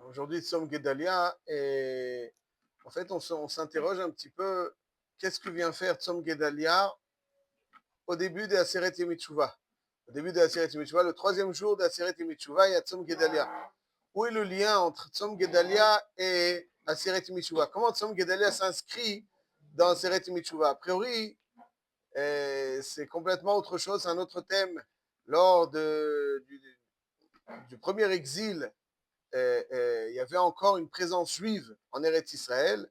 Aujourd'hui, Tzom Gedalia, et en fait, on s'interroge un petit peu qu'est-ce que vient faire Tzom Gedalia au début de Aseret Yemei Teshuvah. Au début de Aseret Yemei Teshuvah, le troisième jour d'Aseret Yemei Teshuvah, il y a Tzom Gedalia. Où est le lien entre Tzom Gedalia et Aseret Yemei Teshuvah? Comment Tzom Gedalia s'inscrit dans Aseret Yemei Teshuvah? A priori, c'est complètement autre chose, c'est un autre thème. Lors du premier exil, il y avait encore une présence juive en Eretz Israël,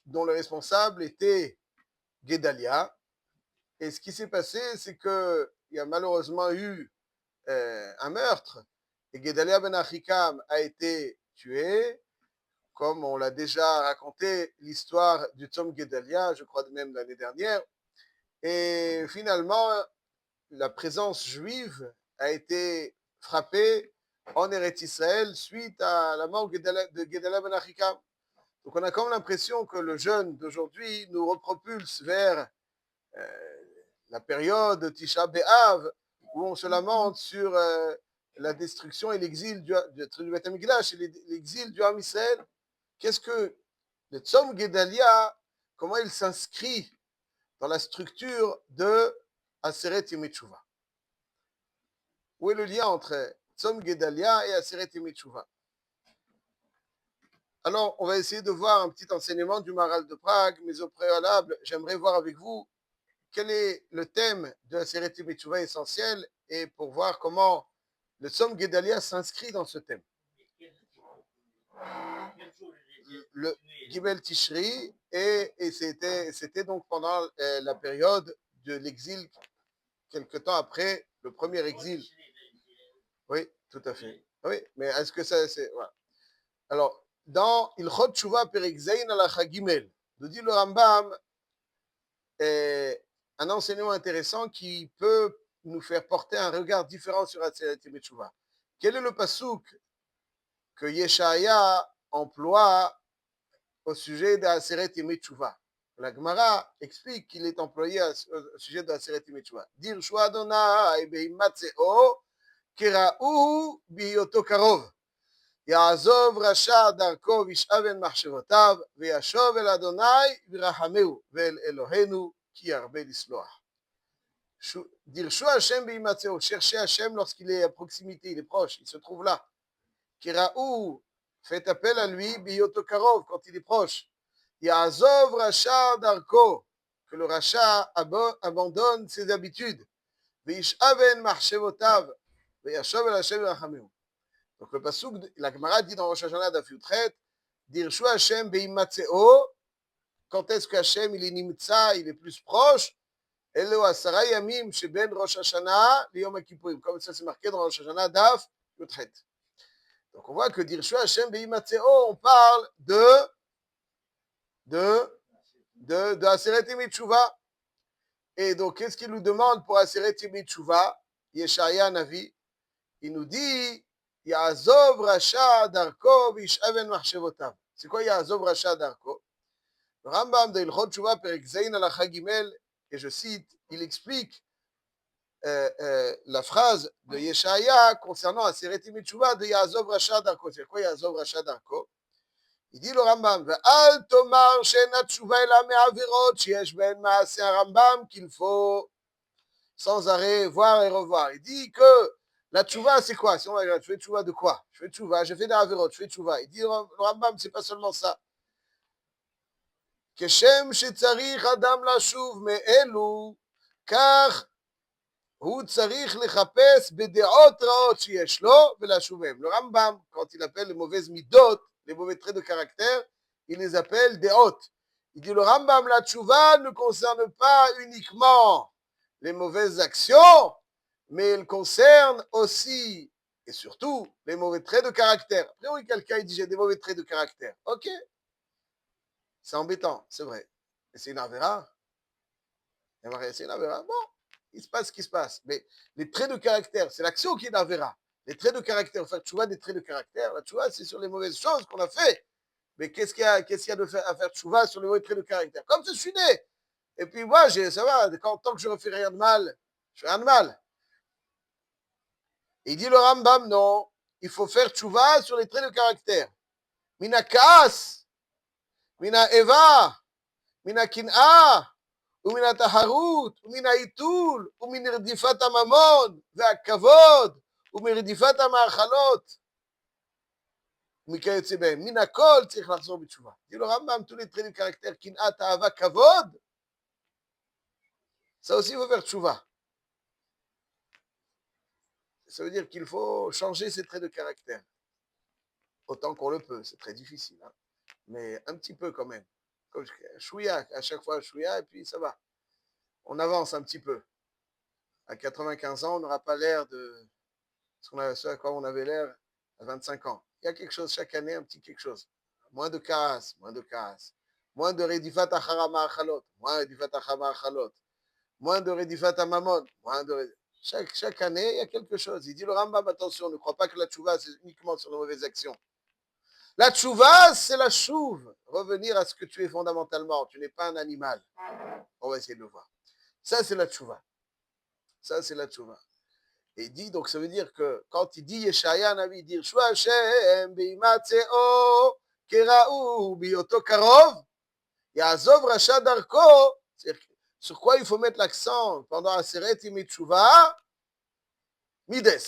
dont le responsable était Guédalia. Et ce qui s'est passé, c'est qu'il y a malheureusement eu un meurtre, et Guédalia ben Achikam a été tué, comme on l'a déjà raconté l'histoire du Tzom Guédalia, je crois même l'année dernière. Et finalement, la présence juive a été frappée en Eretz Israël suite à la mort de Guédalia ben Achikam. Donc on a comme l'impression que le jeûne d'aujourd'hui nous repropulse vers la période Tisha B'Av, où on se lamente sur la destruction et l'exil du Beth Amikdash et l'exil du Ham Israël. Qu'est-ce que le Tzom Gedalia, comment il s'inscrit dans la structure de Aseret Yemei Teshuvah? Où est le lien entre Tzom Gedalia et Aseret Yemei Teshuvah? Alors, on va essayer de voir un petit enseignement du Maharal de Prague, mais au préalable, j'aimerais voir avec vous quel est le thème de la Aseret Yemei Teshuvah essentiel et pour voir comment le Tzom Gedalia s'inscrit dans ce thème. Le Gimel Tishri, et c'était donc pendant la période de l'exil, quelque temps après le premier exil. Oui, tout à fait. Oui, mais est-ce que ça, c'est... Voilà. Alors, dans Ilchot Teshuvah Perek Zayin Halacha Gimel, nous dit le Rambam, un enseignement intéressant qui peut nous faire porter un regard différent sur Aseret Yemei Teshuvah. Quel est le pasouk que Yeshaya emploie au sujet d'Aseret Yemei Teshuvah? La Gemara explique qu'il est employé au sujet d'Aseret Yemei Teshuvah. Dir Shua Adonai behimatzeo keraou biyoto karov. יעזוב רשע דרכו וישאב אל מחשבותיו וישוב אל אדוני וירחמהו ואל אלוהינו כי ירבה לסלוח. דירשו השם בהימצאו, cherchez Hachem lorsqu'il est à proximité, il est proche, il se trouve là. Kiraou, faites appel à lui, biyoto karov, quand il est proche. Ya'azov racha darko, que le racha abandonne ses habitudes. Ve'ishaven marchevotav, ve'yashov el Hashem virachameu. Donc le pasuk, la Gemara dit dans Rosh Hashanah Daf Yudchet, Dirshu Hashem beimatzeo, quand est-ce que Hashem il est nimtza, il est plus proche? Elo asara yamim sheben Rosh Hashanah liyom Kippurim, comme ça c'est marqué dans Rosh Hashanah Daf Yudchet. Donc on voit que Dirshu Hashem beimatzeo, on parle de Aseret Yemei Teshuvah. Et donc qu'est-ce qu'il nous demande pour Aseret Yemei Teshuvah? Yeshaya Navi, il nous dit Ya'azov Rasha Darko Vish'aven Mahshevotav. C'est quoi Ya'azov Rasha Darko? Le Rambam de Ilchot Teshuvah Perek Zayin Halacha Gimel, et je cite, il explique la phrase de Yeshaya concernant Aseret Yemei Teshuvah de Ya'azov Rasha Darko. C'est quoi Ya'azov Rasha Darko? Il dit le Rambam Ve'al Tomar She'ena Teshuvah Ela Me'avirot Sheyesh Ben Ma'aseh Rambam, qu'il faut sans arrêt voir et revoir. Il dit que la tchouva, c'est quoi? Si on va dire, je fais tchouva de quoi? Je fais tchouva, je fais des avérotes, je fais tchouva. Il dit, le Rambam, c'est pas seulement ça. כשם שצריך אדם לשוב מאלו, כך הוא צריך לחפש בדעות רעות שיש לו ולשוב מהם. Le Rambam, quand il appelle les mauvaises midot, les mauvais traits de caractère, il les appelle deot. Il dit, le Rambam, la tchouva ne concerne pas uniquement les mauvaises actions, mais elle concerne aussi et surtout les mauvais traits de caractère. Après, oui, quelqu'un il dit j'ai des mauvais traits de caractère. Ok, c'est embêtant, c'est vrai. Mais c'est une avéra. C'est une avéra. Bon, il se passe ce qui se passe. Mais les traits de caractère, c'est l'action qui est une avéra. Les traits de caractère, enfin, tu vois des traits de caractère. Là, tu vois, c'est sur les mauvaises choses qu'on a fait. Mais qu'est-ce qu'il y a de faire, à faire tchouva sur les mauvais traits de caractère? Comme je suis né. Et puis moi, ça va, tant que je ne refais rien de mal, je fais rien de mal. Il dit le Rambam, non. il faut faire tchouva sur les traits de caractère. Mina kaas, mina eva, mina kin'a, ou mina taharut, ou mina itul, ou min rדifת הממון, והכבוד, ומרדיפת המאכלות. מכיוצא בהם. מן הכל צריך לחזור בתשובה. כאילו רמב"ם, tous les traits de caractère, קנאה, תאווה, כבוד, ça aussi il faut faire tchouva. Ça veut dire qu'il faut changer ses traits de caractère. Autant qu'on le peut, c'est très difficile, hein. Mais un petit peu quand même. Comme chouïa, à chaque fois chouïa, et puis ça va. On avance un petit peu. À 95 ans, on n'aura pas l'air de ce à quoi on avait l'air à 25 ans. Il y a quelque chose chaque année, un petit quelque chose. Moins de kaas, moins de kaas. Moins de redifat achara ma'achalot, moins de redifat achara ma'achalot. Moins de redifat mamon, moins de... Chaque année, il y a quelque chose. Il dit le Rambam, attention, ne crois pas que la tchouva, c'est uniquement sur les mauvaises actions. La tchouva, c'est la chouve. Revenir à ce que tu es fondamentalement. Tu n'es pas un animal. On va essayer de le voir. Ça, c'est la tchouva. Ça, c'est la tchouva. Et il dit, donc ça veut dire que quand il dit Yeshaya, Navi, il dit Shua Hashem bimatzeo kera'u biyoto karov ya'azov rasha darko. Sur quoi il faut mettre l'accent pendant Aseret Yemei Teshuvah? Mides.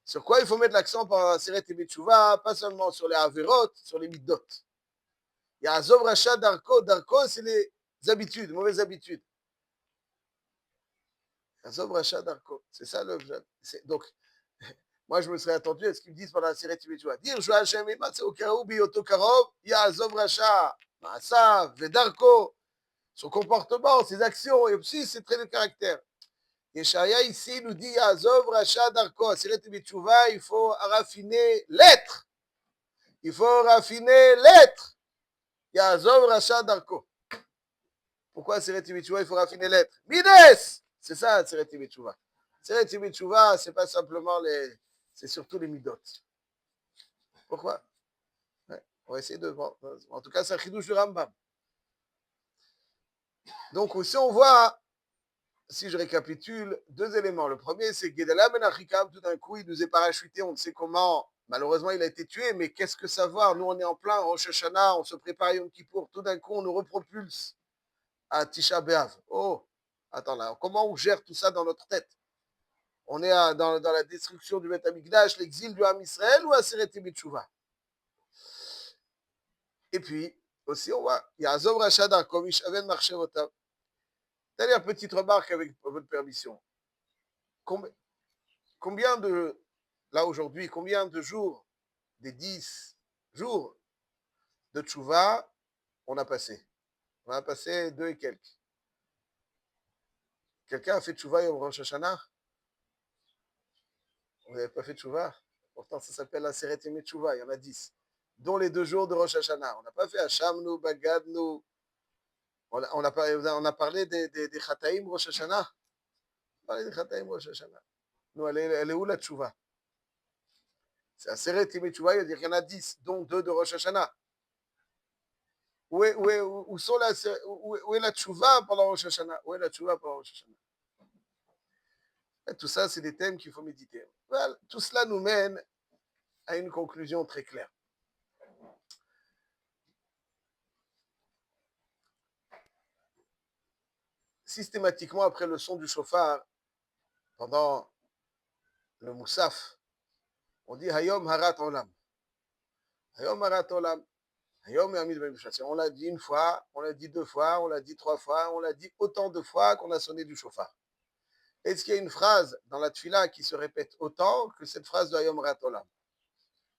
Sur quoi il faut mettre l'accent pendant Aseret Yemei Teshuvah? Pas seulement sur les averot, sur les midot. Ya'azov rasha darko. Darko, c'est les habitudes, mauvaises habitudes. Ya'azov rasha darko. C'est ça le... Donc, moi, je me serais attendu à ce qu'ils me disent pendant la série Tibetouah. Dire Shua Hashem Imatzeo Karou Biyoto Karov, Ya'azov Rasha, Ma'asav, Vedarko, son comportement, ses actions, et aussi ses traits de caractère. Yeshaya ici nous dit Ya'azov Rasha Darko. À série Tibetouah, il faut raffiner l'être. Il faut raffiner l'être. Ya'azov Rasha Darko. Pourquoi à série Tibetouah, il faut raffiner l'être? Mides. C'est ça, à série Tibetouah. Série Tibetouah, c'est pas simplement les... C'est surtout les midot. Pourquoi? Ouais, on va essayer de voir. En tout cas, c'est un chidouche du Rambam. Donc, aussi, on voit, si je récapitule, deux éléments. Le premier, c'est que Gedaliah ben Achikam, tout d'un coup, il nous est parachuté, on ne sait comment. Malheureusement, il a été tué, mais qu'est-ce que savoir? Nous, on est en plein Rosh Hashanah, on se prépare à Yom Kippour. Tout d'un coup, on nous repropulse à Tisha B'Av. Oh, attends là, comment on gère tout ça dans notre tête? On est dans la destruction du Beth Amikdash, l'exil du Ham Israël ou à Seret Teshuvah? Et puis, aussi, on voit, il y a Azov Rachad Arkovish, Aven Marchevotav. Dernière petite remarque avec votre permission. Combien de, là aujourd'hui, combien de jours, des 10 jours de Tchouva, on a passé? On a passé 2 et quelques. Quelqu'un a fait Tchouva au Rosh Hashanah? Vous n'avez pas fait Tchouva? Pourtant, ça s'appelle la Seret Yemei Tchouva, il y en a 10. Dont les 2 jours de Rosh Hashanah. On n'a pas fait Hashamnu, Bagadnu. On a parlé des Chataïm Rosh Hashanah. On a parlé des Chataïm Rosh Hashanah. Nous, elle est où la tchouva? C'est à Seret Yemei Teshuvah, il veut dire qu'il y en a 10, dont 2 de Rosh Hashanah. Où est la tchouva pendant Rosh Hashanah? Où est la tchouva pendant Rosh Hashanah? Et tout ça, c'est des thèmes qu'il faut méditer. Voilà, tout cela nous mène à une conclusion très claire. Systématiquement, après le son du chauffard, pendant le moussaf, on dit Hayom Harat Olam. Hayom Harat Olam. On l'a dit une fois, on l'a dit 2 fois, on l'a dit 3 fois, on l'a dit autant de fois qu'on a sonné du chauffard. Est-ce qu'il y a une phrase dans la tfila qui se répète autant que cette phrase de Hayom Harat Olam?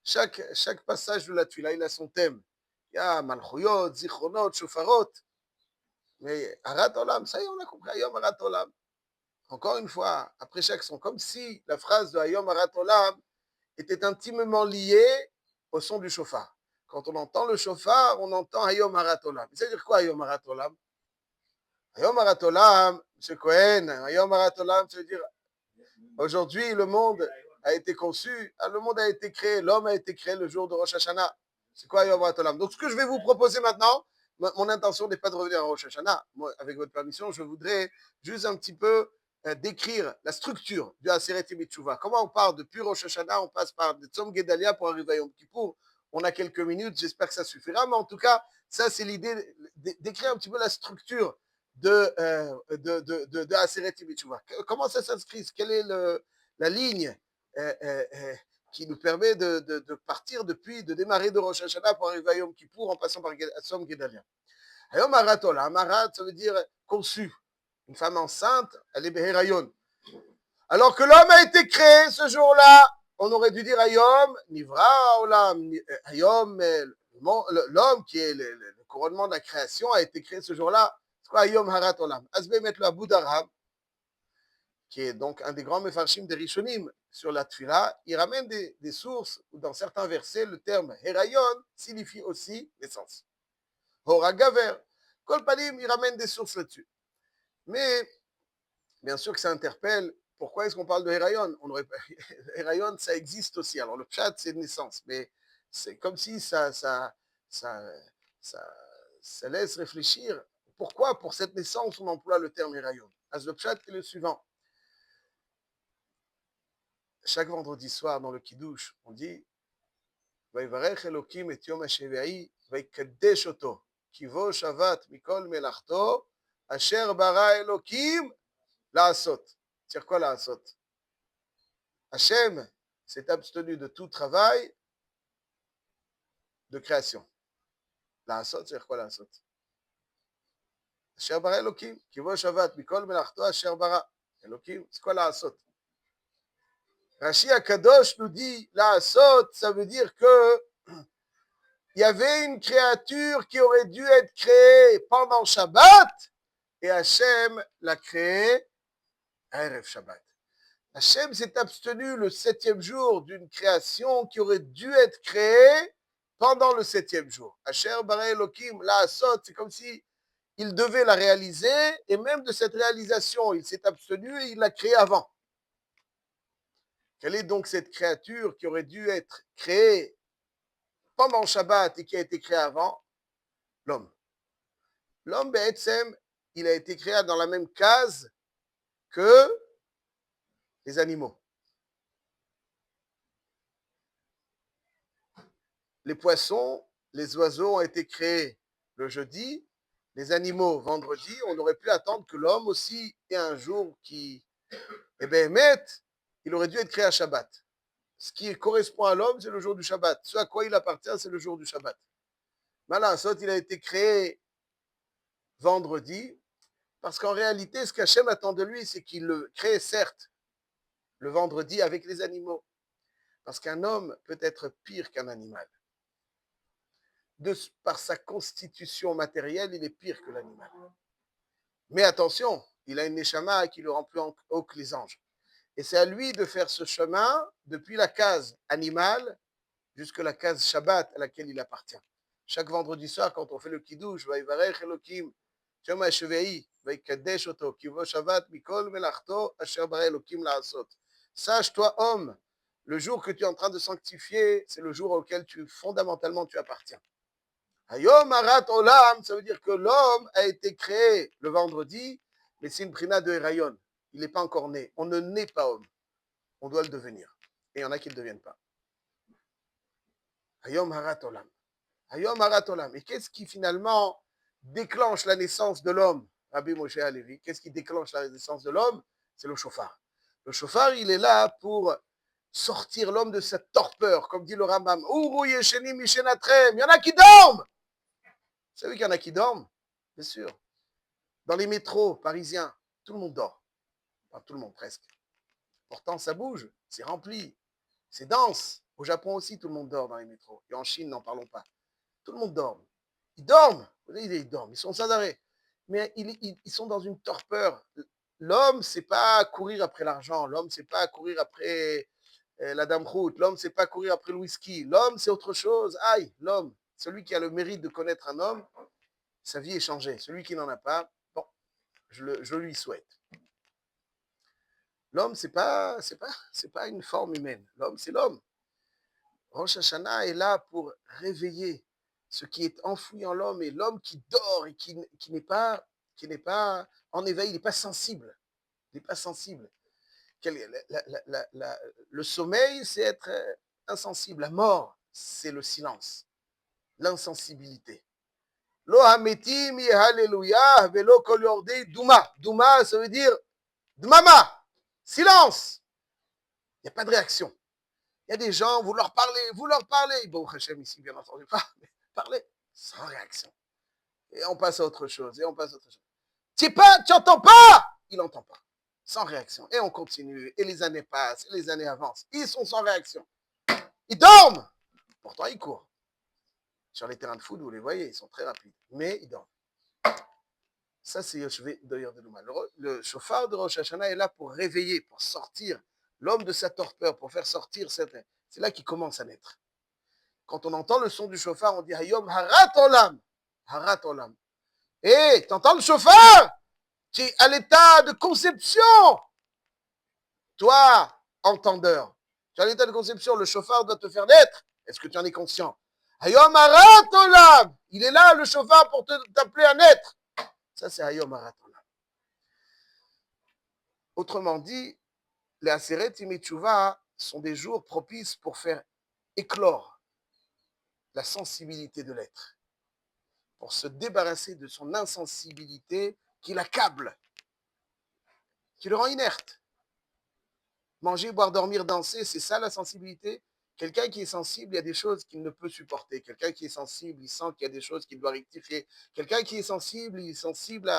Chaque passage de la tfila, il a son thème. Il y a Malchuyot, Zichronot, Shofarot. Mais Harat Olam, ça y est, on a compris Hayom Harat Olam. Encore une fois, après chaque son, comme si la phrase de Hayom Harat Olam était intimement liée au son du chauffard. Quand on entend le chauffard, on entend Hayom Harat Olam. Ça veut dire quoi Hayom Harat Olam? Hayom Harat Olam, M. Cohen, Hayom Harat Olam, ça veut dire aujourd'hui le monde a été conçu, le monde a été créé, l'homme a été créé le jour de Rosh Hashanah. C'est quoi Hayom Harat Olam? Donc ce que je vais vous proposer maintenant, mon intention n'est pas de revenir à Rosh Hashanah. Moi, avec votre permission, je voudrais juste un petit peu décrire la structure du Aseret Yemei Comment on part depuis Rosh Hashanah, on passe par Tzom Gedalia pour arriver à Yom Kippour. On a quelques minutes, j'espère que ça suffira, mais en tout cas, ça c'est l'idée d'écrire un petit peu la structure de Aseret Yemei Comment ça s'inscrit? Quelle est la ligne qui nous permet de partir depuis, de démarrer de Rosh Hashanah pour arriver à Yom Kippour en passant par Tzom Gedalia. Ayom Harat Olam, Harat, ça veut dire conçu. Une femme enceinte, elle est Beherayon. Alors que l'homme a été créé ce jour-là, on aurait dû dire Ayom, Nivra Olam, Ayom, l'homme qui est le couronnement de la création a été créé ce jour-là. C'est quoi Ayom Harat Olam? Asbe met le Abu Darab, qui est donc un des grands mefarshim des Rishonim sur la Tfila, il ramène des sources où dans certains versets, le terme Herayon signifie aussi naissance. Horagaver. Kolpanim, il ramène des sources là-dessus. Mais, bien sûr que ça interpelle, pourquoi est-ce qu'on parle de Herayon? Herayon, ça existe aussi. Alors, le pshat, c'est naissance, mais c'est comme si ça laisse réfléchir. Pourquoi, pour cette naissance, on emploie le terme Herayon? Le pshat est le suivant. Chaque vendredi soir, dans le Kiddush, on dit Vaivarech Elokim et Yom HaShevi'i, Vaikadesh Oto, Kivo Shavat Mikol Melachto, Asher Bara Elokim, Laasot. C'est quoi Laasot? Hachem s'est abstenu de tout travail de création. Laasot, c'est quoi Laasot? Asher Bara Elokim, Kivo Shavat Mikol Melachto, Asher Bara Elokim, c'est quoi Laasot? Rashi Akadosh nous dit Laasot, ça veut dire que il y avait une créature qui aurait dû être créée pendant Shabbat et Hachem l'a créée à Erev Shabbat. Hachem s'est abstenu le 7e jour d'une création qui aurait dû être créée pendant le 7e jour. Asher bara Elokim la'asot, c'est comme si il devait la réaliser et même de cette réalisation, il s'est abstenu et il l'a créée avant. Quelle est donc cette créature qui aurait dû être créée pendant Shabbat et qui a été créée avant? L'homme. L'homme, Be'etzem, il a été créé dans la même case que les animaux. Les poissons, les oiseaux ont été créés le jeudi, les animaux vendredi. On aurait pu attendre que l'homme aussi ait un jour qui, il aurait dû être créé à Shabbat. Ce qui correspond à l'homme, c'est le jour du Shabbat. Ce à quoi il appartient, c'est le jour du Shabbat. Malansot, il a été créé vendredi, parce qu'en réalité, ce qu'Hachem attend de lui, c'est qu'il le crée, certes, le vendredi avec les animaux. Parce qu'un homme peut être pire qu'un animal. Par sa constitution matérielle, il est pire que l'animal. Mais attention, il a une neshama qui le rend plus haut que les anges. Et c'est à lui de faire ce chemin depuis la case animale jusqu'à la case Shabbat à laquelle il appartient. Chaque vendredi soir, quand on fait le kiddush, Vaivarech Elokim, Yom HaShevi'i, Vaikadesh Oto, Kivo Shabbat, Mikol Melachto, Asher Bara Elokim La'asot. Sache, toi, homme, le jour que tu es en train de sanctifier, c'est le jour auquel fondamentalement tu appartiens. Hayom Harat Olam, ça veut dire que l'homme a été créé le vendredi, mais c'est une prina de Herayon. Il n'est pas encore né. On ne naît pas homme. On doit le devenir. Et il y en a qui ne le deviennent pas. Hayom Harat Olam. Hayom Harat Olam. Et qu'est-ce qui finalement déclenche la naissance de l'homme? Rabbi Moshe Halevi, qu'est-ce qui déclenche la naissance de l'homme? C'est le shofar. Le shofar, il est là pour sortir l'homme de cette torpeur, comme dit le Rambam. Uru Yesheni Mishenatrem. Il y en a qui dorment. Vous savez qu'il y en a qui dorment? Bien sûr. Dans les métros parisiens, tout le monde dort. Enfin, tout le monde presque. Pourtant, ça bouge, c'est rempli, c'est dense. Au Japon aussi, tout le monde dort dans les métros. Et en Chine, n'en parlons pas. Tout le monde dort. Ils dorment. Ils dorment, ils sont sans arrêt. Mais ils sont dans une torpeur. L'homme, c'est pas courir après l'argent. L'homme, c'est pas courir après la dame route. L'homme, c'est pas courir après le whisky. L'homme, c'est autre chose. Aïe, l'homme, celui qui a le mérite de connaître un homme, sa vie est changée. Celui qui n'en a pas, bon, je lui souhaite. L'homme, c'est pas une forme humaine. L'homme, c'est l'homme. Rosh Hashanah est là pour réveiller ce qui est enfoui en l'homme et l'homme qui dort et qui n'est pas en éveil, il n'est pas sensible. n'est pas sensible. Le sommeil, c'est être insensible. La mort, c'est le silence, l'insensibilité. Lo hametim alléluia, velo kol yordei douma. Douma, ça veut dire dmama, silence. Il n'y a pas de réaction. Il y a des gens, vous leur parlez. Bon, Hachem ici, bien entendu, pas, mais parlez sans réaction. Et on passe à autre chose, Tu n'entends pas? Il n'entend pas. Sans réaction. Et on continue. Et les années passent, et les années avancent. Ils sont sans réaction. Ils dorment. Pourtant, ils courent. Sur les terrains de foot, vous les voyez, ils sont très rapides. Mais ils dorment. Ça, c'est Yoshvé d'ailleurs de Nouma. Le chauffard de Rosh Hashanah est là pour réveiller, pour sortir l'homme de sa torpeur, pour faire sortir cette... C'est là qu'il commence à naître. Quand on entend le son du chauffard, on dit Hayom Harat Olam. Harat Olam. Et t'entends le chauffard? Tu es à l'état de conception. Toi, entendeur, tu es à l'état de conception, le chauffard doit te faire naître. Est-ce que tu en es conscient? Hayom Harat Olam. Il est là, le chauffard, pour t'appeler à naître. Ça, c'est Hayom Harat Olam. Autrement dit, les Aseret Imetchouva sont des jours propices pour faire éclore la sensibilité de l'être, pour se débarrasser de son insensibilité qui l'accable, qui le rend inerte. Manger, boire, dormir, danser, c'est ça la sensibilité. Quelqu'un qui est sensible, il y a des choses qu'il ne peut supporter. Quelqu'un qui est sensible, il sent qu'il y a des choses qu'il doit rectifier. Quelqu'un qui est sensible, il est sensible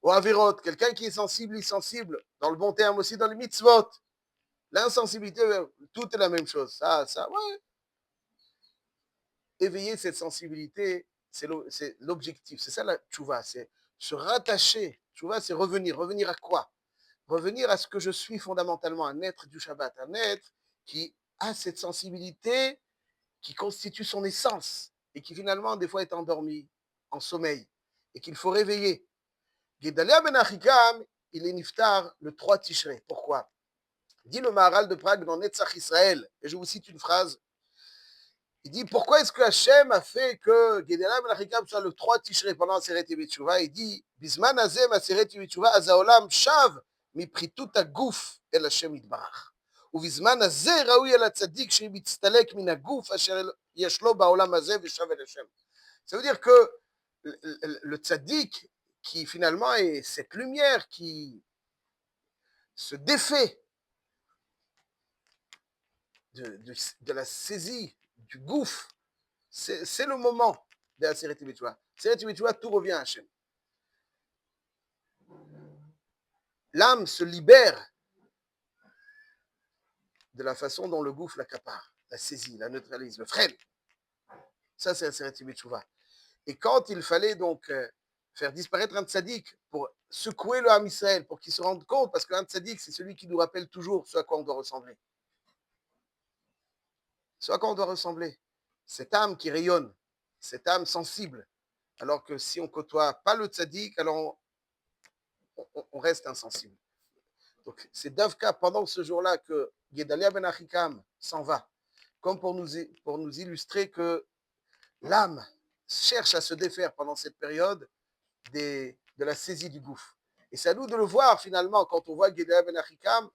au avirot. Quelqu'un qui est sensible, il est sensible, dans le bon terme aussi, dans les mitzvot. L'insensibilité, tout est la même chose. Ça, ouais. Éveiller cette sensibilité, c'est l'objectif. C'est ça la tchouva, c'est se rattacher. Tchouva, c'est revenir. Revenir à quoi? Revenir à ce que je suis fondamentalement, un être du Shabbat, un être qui a cette sensibilité qui constitue son essence et qui finalement, des fois, est endormi, en sommeil, et qu'il faut réveiller. Gedalia ben Achikam, il est niftar le 3 Tishrei. Pourquoi? Dit le Maharal de Prague dans Netzach Israël, et je vous cite une phrase. Il dit, pourquoi est-ce que Hachem a fait que Gedalia ben Achikam soit le 3 Tishrei pendant Aseret Yevitchouva? Il dit, Bisman Azem Aseret Yevitchouva Azaolam Shav מפחיתות הגוף אל השם יתברך. ובזמן הזה ראוי על הצדיק שמצטלק מן הגוף אשר יש לו בעולם הזה ושב אל השם. Ça veut dire que le tzaddik, qui finalement est cette lumière qui se défait de la saisie du gouffre, c'est le moment de la Seret Yevitchouva. Seret Yevitchouva, tout revient à Hachem. L'âme se libère de la façon dont le gouffre l'accapare, la saisit, la neutralise, le freine. Ça, c'est la Seret Yevitchouva. Et quand il fallait donc faire disparaître un tzaddik pour secouer le Ham Israël, pour qu'il se rende compte, parce qu'un tzaddik, c'est celui qui nous rappelle toujours ce à quoi on doit ressembler. Ce à quoi on doit ressembler. Cette âme qui rayonne, cette âme sensible. Alors que si on ne côtoie pas le tzaddik, alors on reste insensible. Donc c'est Davka pendant ce jour-là que Gedalia ben Achikam s'en va, comme pour nous illustrer que l'âme cherche à se défaire pendant cette période de la saisie du gouffre. Et c'est à nous de le voir finalement, quand on voit Gedalia ben Achikam,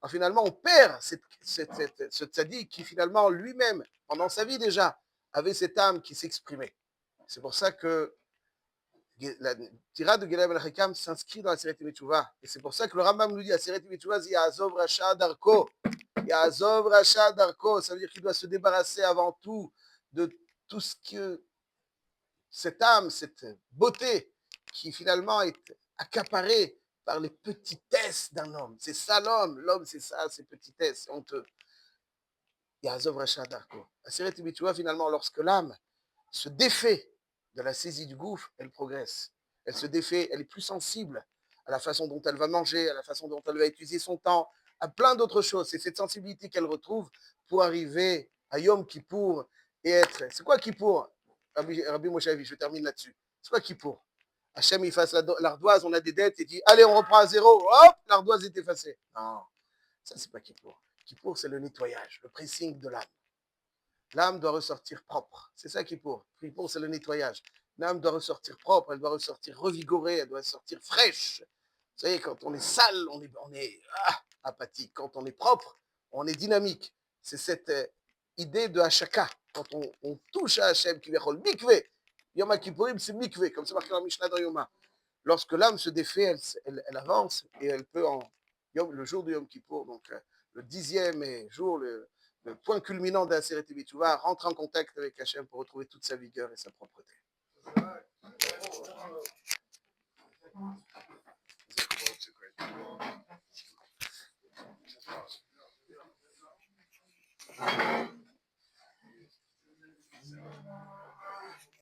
finalement on perd ce tzaddik qui finalement lui-même, pendant sa vie déjà, avait cette âme qui s'exprimait. C'est pour ça que la tirade de Gedalia ben Achikam s'inscrit dans la Seret Yevitchouva. Et c'est pour ça que le Rambam nous dit, la Seret Yevitchouva, c'est Ya'azov Rasha Darko. Ya'azov Rasha Darko, ça veut dire qu'il doit se débarrasser avant tout de tout ce que cette âme, cette beauté qui finalement est accaparée par les petitesses d'un homme. C'est ça l'homme c'est ça, ses petitesses, c'est honteux. Ya'azov Rasha Darko. La Seret Yevitchouva, finalement, lorsque l'âme se défait de la saisie du gouffre, elle progresse. Elle se défait, elle est plus sensible à la façon dont elle va manger, à la façon dont elle va utiliser son temps, à plein d'autres choses. C'est cette sensibilité qu'elle retrouve pour arriver à Yom Kippour et être... C'est quoi Kippour? Rabbi Moshe Avi, je termine là-dessus. C'est quoi Kippour? Hachem, il fasse l'ardoise, on a des dettes, et dit, allez, on reprend à zéro, hop, l'ardoise est effacée. Non, ça, c'est pas Kippour. Kippour, c'est le nettoyage, le pressing de l'âme. L'âme doit ressortir propre. C'est ça Kippour. Kippour, c'est le nettoyage. L'âme doit ressortir propre, elle doit ressortir revigorée, elle doit sortir fraîche. savez, quand on est sale, on est apathique. Quand on est propre, on est dynamique. C'est cette idée de Hashaka. Quand on touche à Hachem, qui veut mikvé. Yom Kippourim, c'est mikvé, comme c'est marqué dans la Mishnah dans Yoma. Lorsque l'âme se défait, elle avance et elle peut le jour de Yom Kippour, donc le 10e jour, le point culminant de la Sérité Bitouva, rentrer en contact avec Hachem pour retrouver toute sa vigueur et sa propreté.